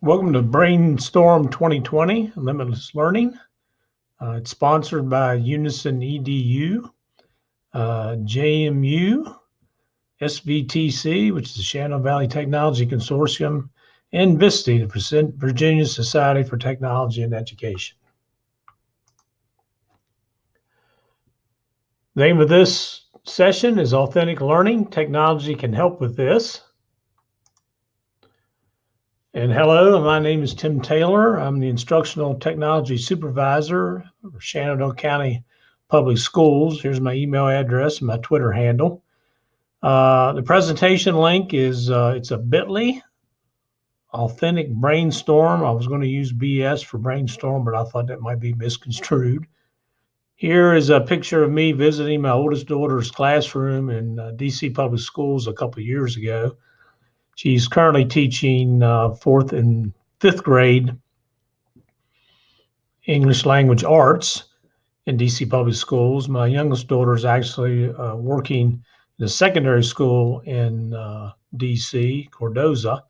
Welcome to Brainstorm 2020, Limitless Learning. It's sponsored by Unison EDU, JMU, SVTC, which is the Shenandoah Valley Technology Consortium, and VSTE, the Virginia Society for Technology and Education. The name of this session is Authentic Learning. Technology can help with this. And hello, my name is Tim Taylor. I'm the Instructional Technology Supervisor for Shenandoah County Public Schools. Here's my email address and my Twitter handle. The presentation link is, it's a bit.ly, Authentic Brainstorm. I was going to use BS for brainstorm, but I thought that might be misconstrued. Here is a picture of me visiting my oldest daughter's classroom in DC Public Schools a couple of years ago. She's currently teaching 4th and 5th grade English language arts in DC Public Schools. My youngest daughter is actually working in a secondary school in DC, Cordoza,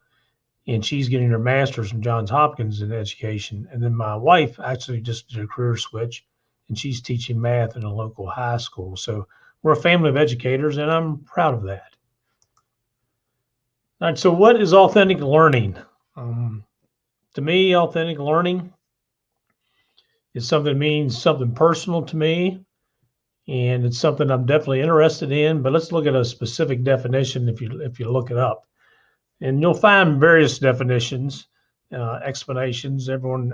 and she's getting her master's from Johns Hopkins in education. And then my wife actually just did a career switch, and she's teaching math in a local high school. So we're a family of educators, and I'm proud of that. All right, so what is authentic learning? To me, authentic learning is something that means something personal to me, and it's something I'm definitely interested in. But let's look at a specific definition if you look it up, and you'll find various definitions, explanations. Everyone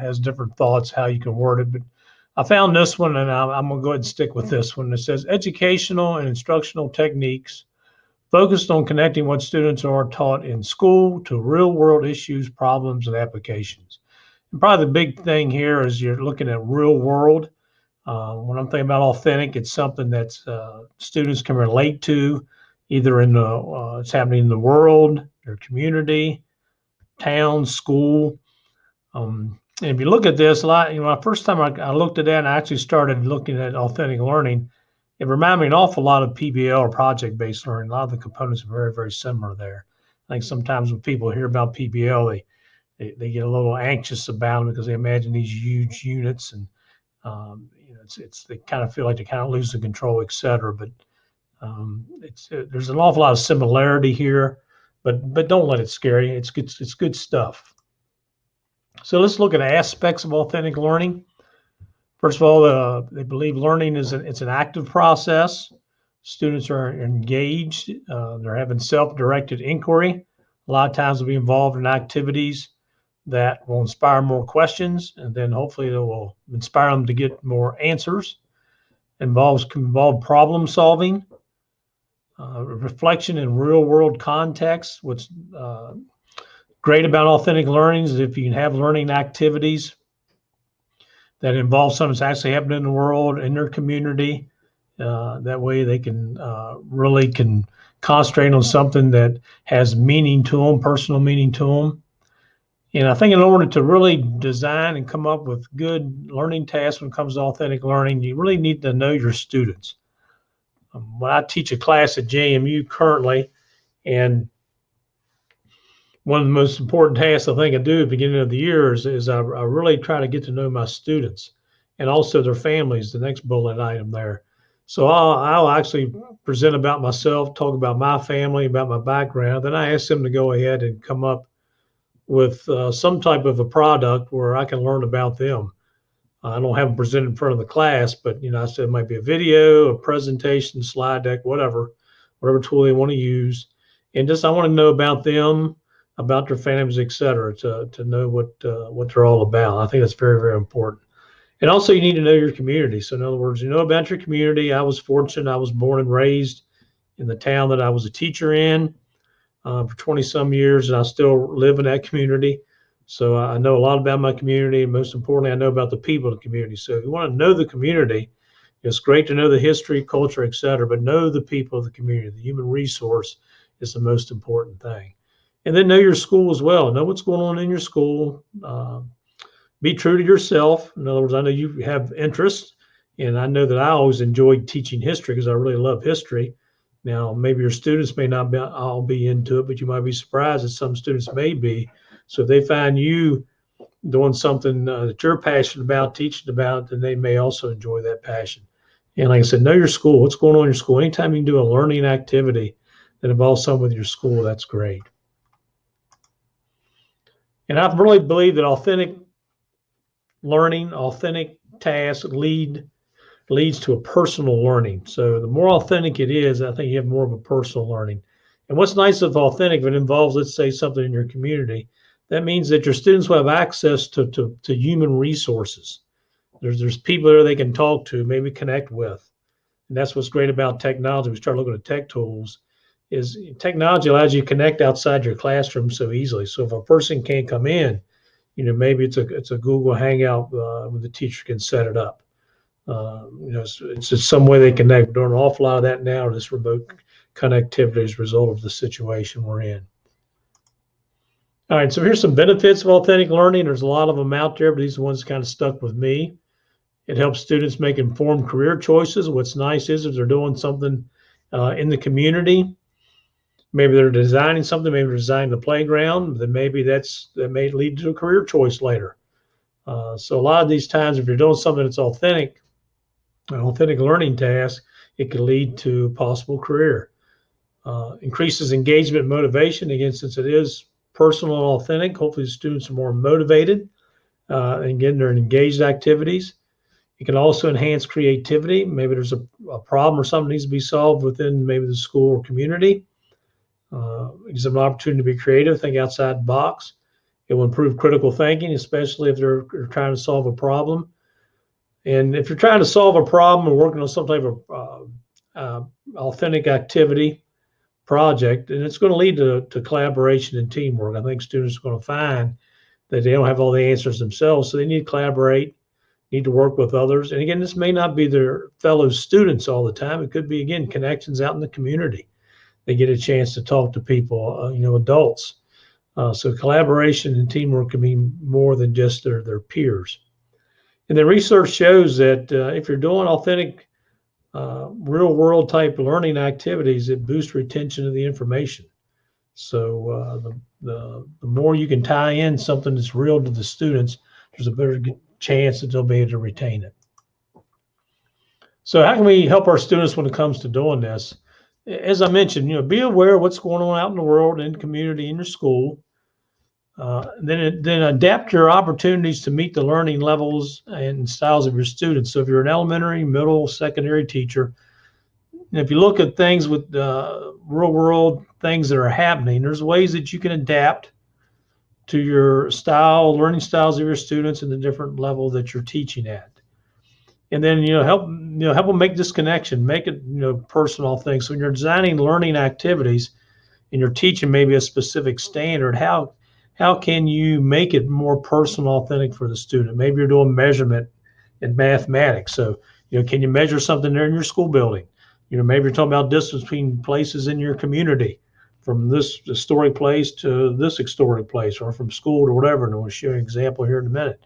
has different thoughts how you can word it, but I found this one, and I'm going to go ahead and stick with this one. It says educational and instructional techniques focused on connecting what students are taught in school to real-world issues, problems, and applications. And probably the big thing here is you're looking at real-world. When I'm thinking about authentic, it's something that students can relate to, either in the it's happening in the world, their community, town, school. And if you look at this a lot, the first time I looked at that and I actually started looking at authentic learning, it reminded me an awful lot of PBL or project-based learning. A lot of the components are very, very similar there. I think sometimes when people hear about PBL, they get a little anxious about it because they imagine these huge units, and they kind of feel like they kind of lose the control, et cetera. But there's an awful lot of similarity here, but don't let it scare you. It's good stuff. So let's look at aspects of authentic learning. First of all, they believe learning it's an active process. Students are engaged. They're having self-directed inquiry. A lot of times they'll be involved in activities that will inspire more questions, and then hopefully they will inspire them to get more answers. Involve problem solving, reflection in real-world context. What's great about authentic learning is if you can have learning activities that involve something that's actually happening in the world, in their community. That way they can really concentrate on something that has meaning to them, personal meaning to them. And I think in order to really design and come up with good learning tasks when it comes to authentic learning, you really need to know your students. When I teach a class at JMU currently, and one of the most important tasks I think I do at the beginning of the year is I really try to get to know my students and also their families, the next bullet item there. So I'll actually present about myself, talk about my family, about my background. Then I ask them to go ahead and come up with some type of a product where I can learn about them. I don't have them presented in front of the class, but I said it might be a video, a presentation, slide deck, whatever tool they want to use. And just I want to know about them, about their families, et cetera, to know what they're all about. I think that's very, very important. And also you need to know your community. So in other words, you know about your community. I was fortunate. I was born and raised in the town that I was a teacher in for 20 some years, and I still live in that community. So I know a lot about my community, and most importantly, I know about the people in the community. So if you want to know the community, it's great to know the history, culture, et cetera, but know the people of the community. The human resource is the most important thing. And then know your school as well. Know what's going on in your school. Be true to yourself. In other words, I know you have interests, and I know that I always enjoyed teaching history because I really love history. Now, maybe your students may not all be into it, but you might be surprised that some students may be. So if they find you doing something that you're passionate about, teaching about, then they may also enjoy that passion. And like I said, know your school. What's going on in your school? Anytime you can do a learning activity that involves something with your school, that's great. And I really believe that authentic learning, authentic tasks leads to a personal learning. So the more authentic it is, I think you have more of a personal learning. And what's nice of authentic, if it involves, let's say, something in your community, that means that your students will have access to human resources. There's people there they can talk to, maybe connect with. And that's what's great about technology. We start looking at tech tools, is technology allows you to connect outside your classroom so easily. So if a person can't come in, maybe it's a Google Hangout where the teacher can set it up. It's just some way they connect. We're doing an awful lot of that now, this remote connectivity as a result of the situation we're in. All right, so here's some benefits of authentic learning. There's a lot of them out there, but these are the ones that kind of stuck with me. It helps students make informed career choices. What's nice is if they're doing something in the community, maybe they're designing something, maybe they're designing the playground, then maybe that may lead to a career choice later. So a lot of these times, if you're doing something that's authentic, an authentic learning task, it can lead to a possible career. Increases engagement and motivation. Again, since it is personal and authentic, hopefully the students are more motivated and getting their engaged activities. It can also enhance creativity. Maybe there's a problem or something needs to be solved within maybe the school or community. It gives them an opportunity to be creative, think outside the box. It will improve critical thinking, especially if they're trying to solve a problem. And if you're trying to solve a problem or working on some type of authentic activity project, and it's going to lead to collaboration and teamwork. I think students are going to find that they don't have all the answers themselves, so they need to collaborate, need to work with others. And again, this may not be their fellow students all the time. It could be, again, connections out in the community. They get a chance to talk to people, adults. So collaboration and teamwork can be more than just their peers. And the research shows that if you're doing authentic, real world type learning activities, it boosts retention of the information. So the more you can tie in something that's real to the students, there's a better chance that they'll be able to retain it. So how can we help our students when it comes to doing this? As I mentioned, be aware of what's going on out in the world, in the community, in your school. Then adapt your opportunities to meet the learning levels and styles of your students. So if you're an elementary, middle, secondary teacher, and if you look at things with real world things that are happening, there's ways that you can adapt to your learning styles of your students and the different level that you're teaching at. And then help them make this connection, make it personal things. So when you're designing learning activities and you're teaching maybe a specific standard, how can you make it more personal, authentic for the student? Maybe you're doing measurement in mathematics. So, can you measure something there in your school building? Maybe you're talking about distance between places in your community, from this historic place to this historic place, or from school to whatever. And I'm going to show you an example here in a minute.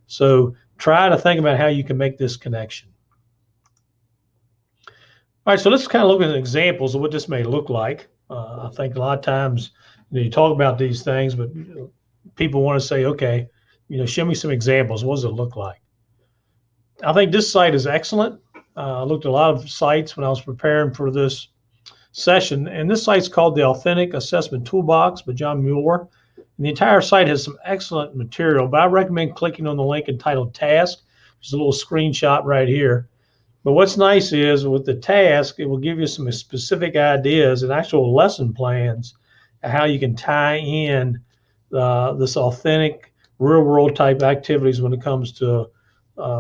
So try to think about how you can make this connection. All right, so let's kind of look at examples of what this may look like. I think a lot of times, you talk about these things, but people want to say, okay, show me some examples. What does it look like? I think this site is excellent. I looked at a lot of sites when I was preparing for this session, and this site's called the Authentic Assessment Toolbox by John Mueller. And the entire site has some excellent material, but I recommend clicking on the link entitled Task. There's a little screenshot right here. But what's nice is with the task, it will give you some specific ideas and actual lesson plans how you can tie in this authentic real world type activities when it comes to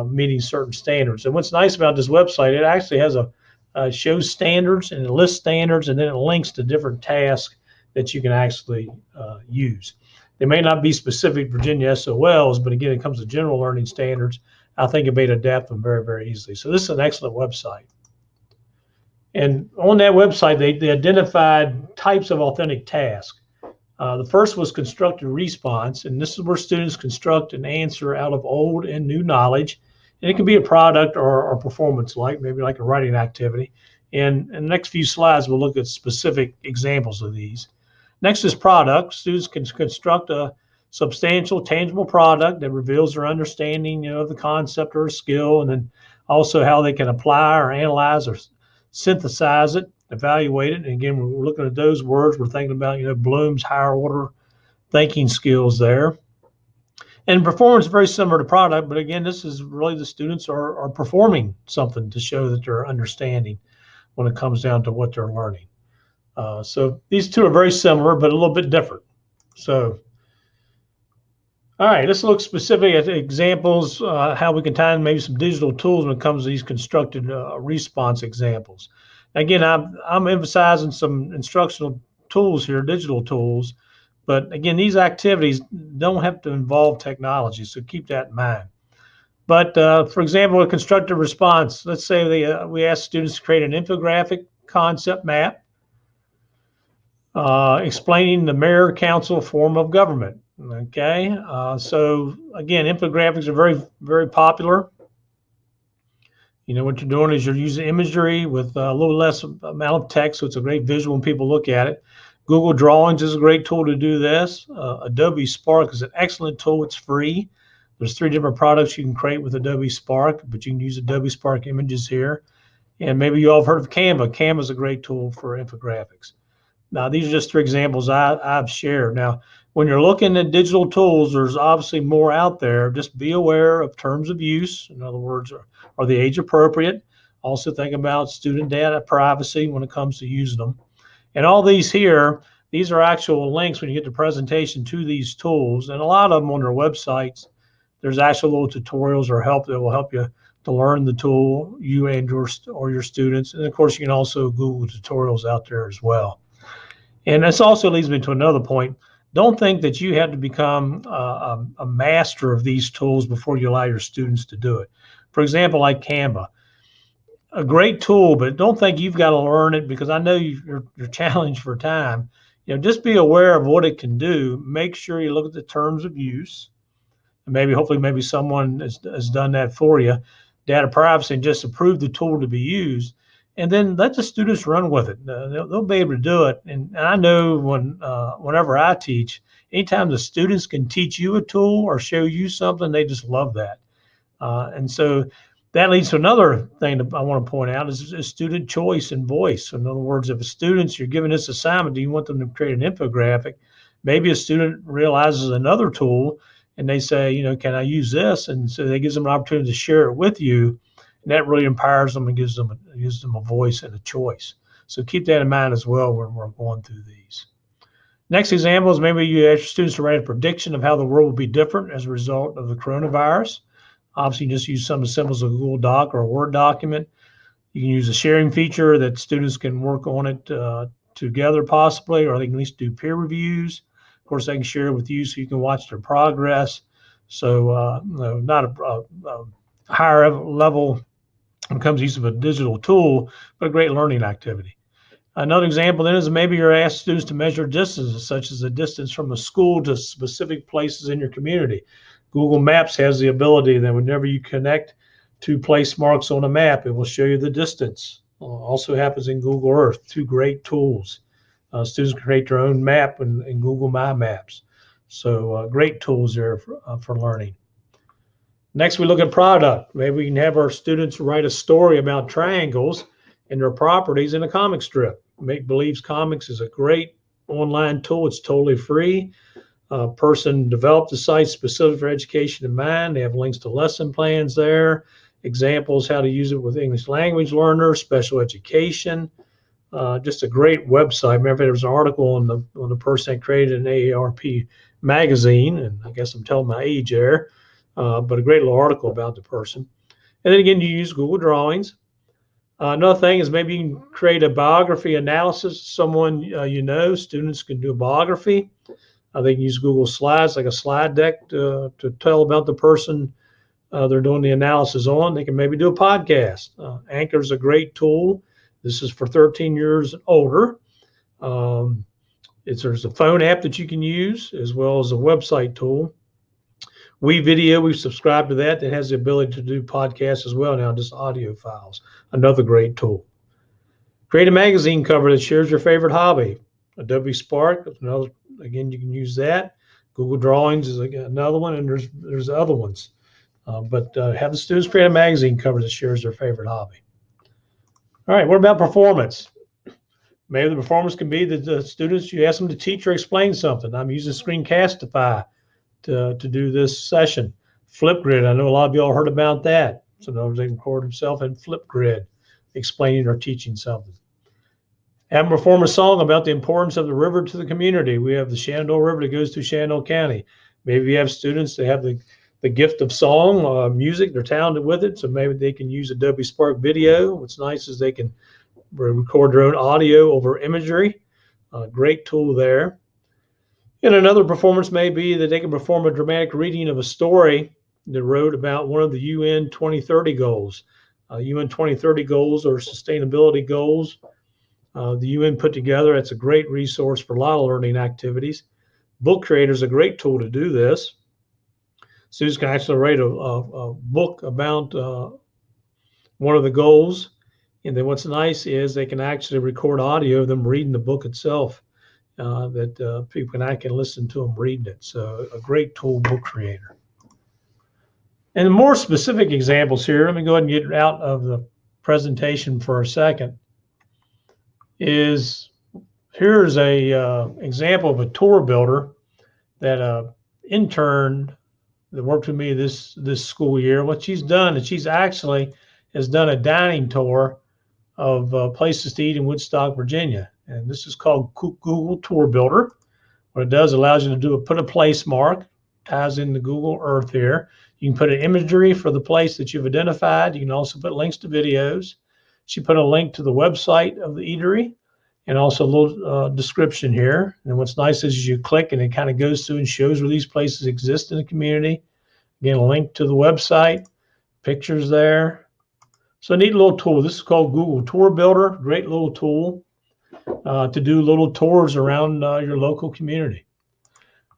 meeting certain standards. And what's nice about this website, it actually has shows standards and it lists standards, and then it links to different tasks that you can actually use. They may not be specific Virginia SOLs, but again, it comes to general learning standards. I think you'll be able to adapt them very, very easily. So this is an excellent website. And on that website, they identified types of authentic tasks. The first was constructed response, and this is where students construct an answer out of old and new knowledge. And it can be a product or performance maybe like a writing activity. And in the next few slides, we'll look at specific examples of these. Next is product. Students can construct a substantial, tangible product that reveals their understanding, of the concept or skill, and then also how they can apply or analyze or synthesize it, evaluate it. And again, when we're looking at those words, we're thinking about, Bloom's higher order thinking skills there. And performance is very similar to product, but again, this is really the students are performing something to show that they're understanding when it comes down to what they're learning. So these two are very similar, but a little bit different. So, all right, let's look specifically at examples, how we can tie in maybe some digital tools when it comes to these constructed response examples. Again, I'm emphasizing some instructional tools here, digital tools, but again, these activities don't have to involve technology, so keep that in mind. But for example, a constructive response, let's say we ask students to create an infographic concept map explaining the mayor council form of government. Okay, so again, infographics are very, very popular. What you're doing is you're using imagery with a little less amount of text, so it's a great visual when people look at it. Google Drawings is a great tool to do this. Adobe Spark is an excellent tool. It's free. There's 3 different products you can create with Adobe Spark, but you can use Adobe Spark images here. And maybe you all have heard of Canva. Canva is a great tool for infographics. Now, these are just 3 examples I've shared. Now, when you're looking at digital tools, there's obviously more out there. Just be aware of terms of use. In other words, are they age appropriate? Also think about student data privacy when it comes to using them. And all these here, these are actual links when you get the presentation to these tools. And a lot of them on their websites, there's actual little tutorials or help that will help you to learn the tool, you and your students. And of course, you can also Google tutorials out there as well. And this also leads me to another point. Don't think that you have to become a master of these tools before you allow your students to do it. For example, like Canva, a great tool, but don't think you've got to learn it, because I know you're challenged for time. Just be aware of what it can do. Make sure you look at the terms of use, and hopefully someone has done that for you. Data privacy, and just approve the tool to be used. And then let the students run with it. They'll be able to do it. And I know whenever I teach, anytime the students can teach you a tool or show you something, they just love that. And so that leads to another thing that I want to point out is student choice and voice. In other words, if you're giving this assignment, do you want them to create an infographic? Maybe a student realizes another tool and they say, can I use this? And so that gives them an opportunity to share it with you. And that really empowers them and gives them a voice and a choice. So keep that in mind as well when we're going through these. Next example is maybe you ask your students to write a prediction of how the world will be different as a result of the coronavirus. Obviously, you just use some of the symbols of a Google Doc or a Word document. You can use a sharing feature that students can work on it together possibly, or they can at least do peer reviews. Of course, they can share it with you so you can watch their progress. So not a higher level when it comes to use of a digital tool, but a great learning activity. Another example then is maybe you're asked students to measure distances, such as the distance from a school to specific places in your community. Google Maps has the ability that whenever you connect to place marks on a map, it will show you the distance. Also happens in Google Earth, 2 great tools. Students can create their own map in Google My Maps. So great tools there for learning. Next, we look at product. Maybe we can have our students write a story about triangles and their properties in a comic strip. Make Believe's Comics is a great online tool. It's totally free. A person developed the site specific for education in mind. They have links to lesson plans there, examples how to use it with English language learners, special education. Just a great website. Remember, there was an article on the person that created an AARP magazine, and I guess I'm telling my age there, but a great little article about the person. And then again, you use Google Drawings. Another thing is maybe you can create a biography analysis of someone Students can do a biography. They can use Google Slides, like a slide deck, to tell about the person they're doing the analysis on. They can maybe do a podcast. Anchor is a great tool. This is for 13 years and older. There's a phone app that you can use as well as a website tool. we've subscribed to that has the ability to do podcasts as well now, just audio files. Another great tool. Create a magazine cover that shares your favorite hobby. Adobe Spark, again, you can use that. Google Drawings is another one, and there's other ones. But have the students create a magazine cover that shares their favorite hobby. All right, what about performance? Maybe the performance can be that the students, you ask them to teach or explain something. I'm using Screencastify to do this session. Flipgrid, I know a lot of y'all heard about that. Sometimes they can record themselves in Flipgrid, explaining or teaching something. Have them perform a song about the importance of the river to the community. We have the Shenandoah River that goes through Shenandoah County. Maybe you have students that have the gift of song, music, they're talented with it, so maybe they can use Adobe Spark video. What's nice is they can record their own audio over imagery. Great tool there. And another performance may be that they can perform a dramatic reading of a story that wrote about one of the UN 2030 goals. UN 2030 goals are sustainability goals. The UN put together. It's a great resource for a lot of learning activities. Book Creator is a great tool to do this. Students can actually write a book about one of the goals. And then what's nice is they can actually record audio of them reading the book itself, that people can listen to them reading it. So a great tool, Book Creator. And more specific examples here, let me go ahead and get out of the presentation for a second, is here's a example of a tour builder that intern that worked with me this school year. What she's done is she's actually has done a dining tour of places to eat in Woodstock, Virginia. And this is called Google Tour Builder. What it does, allows you to put a place mark, ties into Google Earth here. You can put an imagery for the place that you've identified. You can also put links to videos. She put a link to the website of the eatery and also a little description here. And what's nice is you click and it kind of goes through and shows where these places exist in the community. Again, a link to the website, pictures there. So a neat little tool. This is called Google Tour Builder. Great little tool to do little tours around your local community.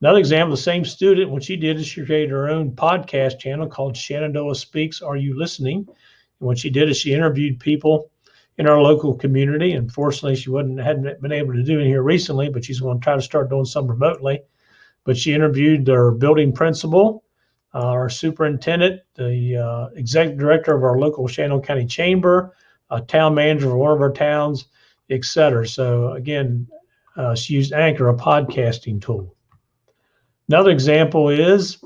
Another example, the same student, what she did is she created her own podcast channel called Shenandoah Speaks, Are You Listening? And what she did is she interviewed people in our local community. Unfortunately, she hadn't been able to do it here recently, but she's going to try to start doing some remotely. But she interviewed our building principal, our superintendent, the executive director of our local Shenandoah County Chamber, a town manager of one of our towns, et cetera. So again, she used Anchor, a podcasting tool. Another example is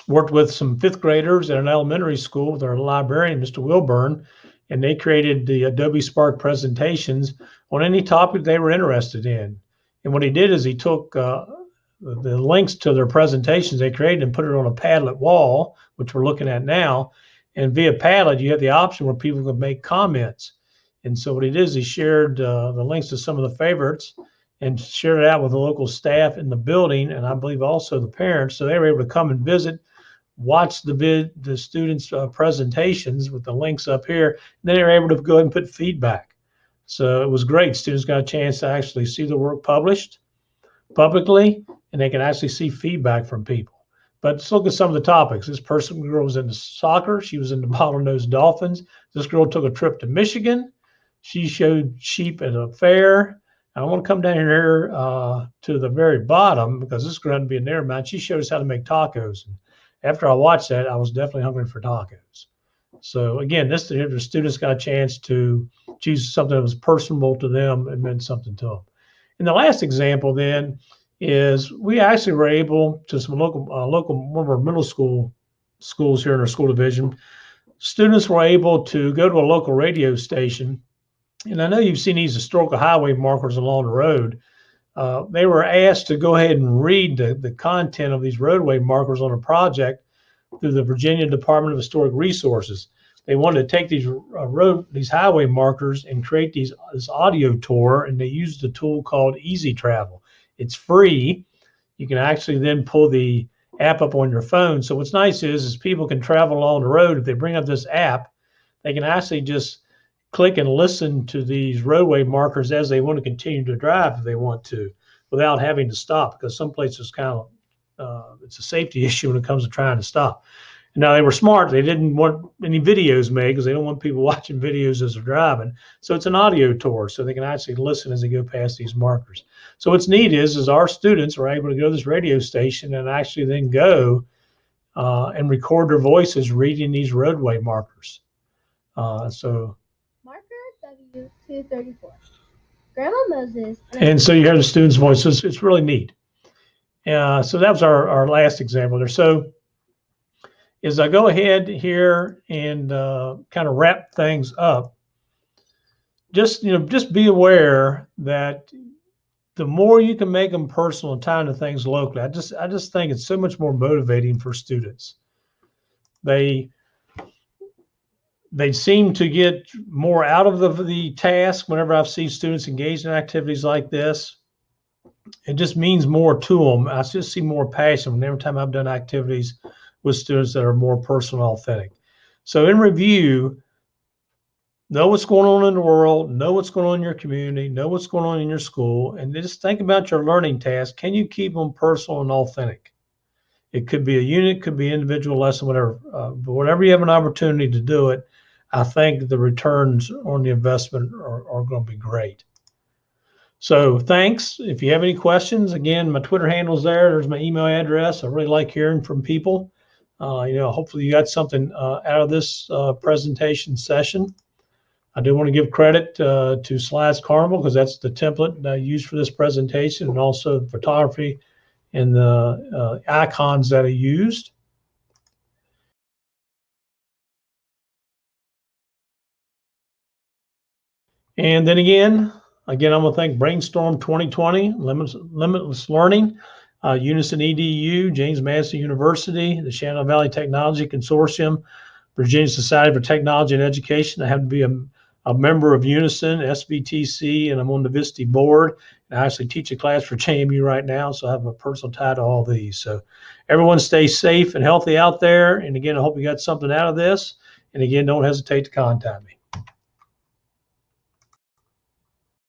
worked with some fifth graders at an elementary school with our librarian, Mr. Wilburn, and they created the Adobe Spark presentations on any topic they were interested in. And what he did is he took the links to their presentations they created and put it on a Padlet wall, which we're looking at now. And via Padlet, you have the option where people can make comments. And so what he did is he shared the links to some of the favorites and shared it out with the local staff in the building, and I believe also the parents. So they were able to come and visit, watch the students' presentations with the links up here. And then they were able to go ahead and put feedback. So it was great. Students got a chance to actually see the work published publicly, and they can actually see feedback from people. But let's look at some of the topics. This girl was into soccer. She was into bottlenose dolphins. This girl took a trip to Michigan. She showed sheep at a fair. I want to come down here to the very bottom because this is going to be a narrow mind. She showed us how to make tacos. And after I watched that, I was definitely hungry for tacos. So again, the students got a chance to choose something that was personable to them and meant something to them. And the last example then is we actually were able to some local one of our middle schools here in our school division. Students were able to go to a local radio station. And I know you've seen these historical highway markers along the road. They were asked to go ahead and read the content of these roadway markers on a project through the Virginia Department of Historic Resources. They wanted to take these highway markers and create this audio tour, and they used a tool called Easy Travel. It's free. You can actually then pull the app up on your phone. So what's nice is people can travel along the road. If they bring up this app, they can actually just click and listen to these roadway markers as they want to continue to drive if they want to, without having to stop, because some places it's a safety issue when it comes to trying to stop. Now they were smart. They didn't want any videos made because they don't want people watching videos as they're driving. So it's an audio tour, so they can actually listen as they go past these markers. So what's neat is our students are able to go to this radio station and actually then go and record their voices reading these roadway markers. So marker W234. Grandma Moses. And so you hear the student's voice. So it's really neat. So that was our last example there. So as I go ahead here and kind of wrap things up, just be aware that the more you can make them personal and tie into things locally, I just think it's so much more motivating for students. They seem to get more out of the task whenever I see students engaged in activities like this. It just means more to them. I just see more passion every time I've done activities with students that are more personal and authentic. So in review, know what's going on in the world, know what's going on in your community, know what's going on in your school, and just think about your learning tasks. Can you keep them personal and authentic? It could be a unit, could be an individual lesson, whatever. But whenever you have an opportunity to do it, I think the returns on the investment are going to be great. So thanks. If you have any questions, again, my Twitter handle's there. There's my email address. I really like hearing from people. Hopefully you got something out of this presentation session. I do want to give credit to Slides Carnival because that's the template that I used for this presentation, and also the photography and the icons that I used. And then again, I'm going to thank Brainstorm 2020, Limitless Learning, Unison EDU, James Madison University, the Shenandoah Valley Technology Consortium, Virginia Society for Technology and Education. I happen to be a member of Unison, SBTC, and I'm on the VSTE board. And I actually teach a class for JMU right now, so I have a personal tie to all these. So everyone stay safe and healthy out there. And again, I hope you got something out of this. And again, don't hesitate to contact me.